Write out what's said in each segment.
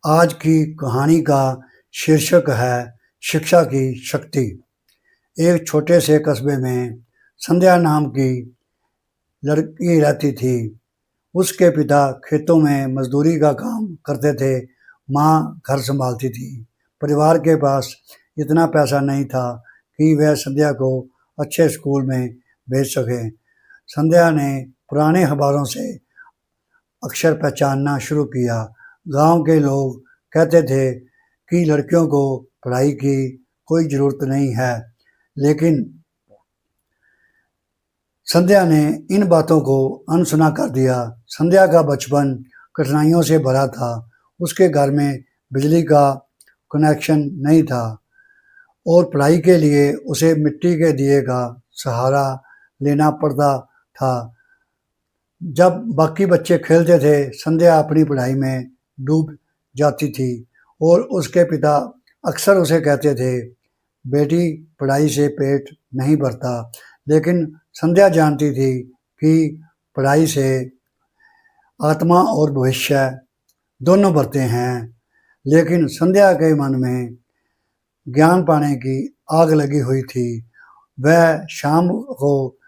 आज की कहानी का शीर्षक है शिक्षा की शक्ति। एक छोटे से कस्बे में संध्या नाम की लड़की रहती थी। उसके पिता खेतों में मजदूरी का काम करते थे, माँ घर संभालती थी। परिवार के पास इतना पैसा नहीं था कि वह संध्या को अच्छे स्कूल में भेज सके। संध्या ने पुराने अखबारों से अक्षर पहचानना शुरू किया। गांव के लोग कहते थे कि लड़कियों को पढ़ाई की कोई ज़रूरत नहीं है, लेकिन संध्या ने इन बातों को अनसुना कर दिया। संध्या का बचपन कठिनाइयों से भरा था। उसके घर में बिजली का कनेक्शन नहीं था और पढ़ाई के लिए उसे मिट्टी के दिए का सहारा लेना पड़ता था। जब बाकी बच्चे खेलते थे, संध्या अपनी पढ़ाई में डूब जाती थी और उसके पिता अक्सर उसे कहते थे, बेटी पढ़ाई से पेट नहीं भरता। लेकिन संध्या जानती थी कि पढ़ाई से आत्मा और भविष्य दोनों भरते हैं। लेकिन संध्या के मन में ज्ञान पाने की आग लगी हुई थी। वह शाम को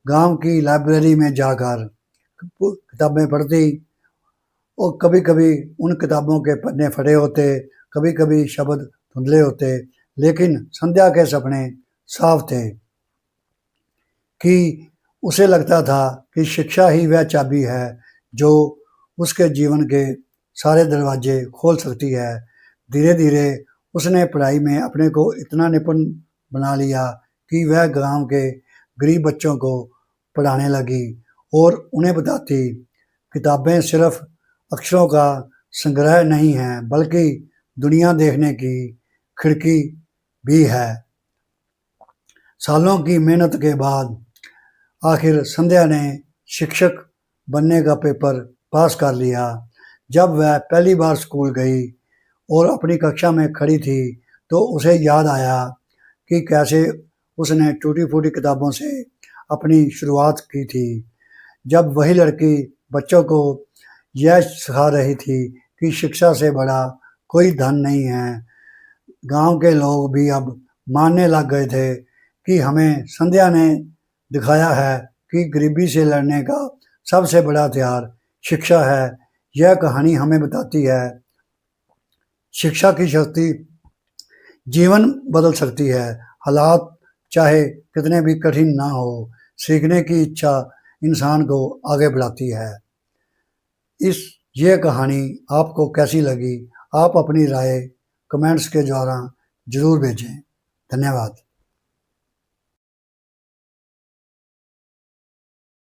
गांव की लाइब्रेरी में जाकर किताबें पढ़ती और कभी-कभी उन किताबों के पन्ने फटे होते, कभी-कभी शब्द धुंधले होते, लेकिन संध्या के सपने साफ थे कि उसे लगता था कि शिक्षा ही वह चाबी है जो उसके जीवन के सारे दरवाजे खोल सकती है। धीरे-धीरे उसने पढ़ाई में अपने को इतना निपुण बना लिया कि वह गांव के गरीब बच्चों को पढ़ाने लगी और उन्हें बताती, किताबें सिर्फ अक्षरों का संग्रह नहीं है, बल्कि दुनिया देखने की खिड़की भी है। सालों की मेहनत के बाद आखिर संध्या ने शिक्षक बनने का पेपर पास कर लिया। जब वह पहली बार स्कूल गई और अपनी कक्षा में खड़ी थी, तो उसे याद आया कि कैसे उसने टूटी-फूटी किताबों से अपनी शुरुआत की थी। जब वही लड़की बच्चों को यह सिखा रही थी कि शिक्षा से बड़ा कोई धन नहीं है, गांव के लोग भी अब मानने लग गए थे कि हमें संध्या ने दिखाया है कि गरीबी से लड़ने का सबसे बड़ा हथियार शिक्षा है। यह कहानी हमें बताती है, शिक्षा की शक्ति जीवन बदल सकती है। हालात चाहे कितने भी कठिन ना हो, सीखने की इच्छा इंसान को आगे बढ़ाती है। ये कहानी आपको कैसी लगी? आप अपनी राय कमेंट्स के द्वारा ज़रूर भेजें। धन्यवाद।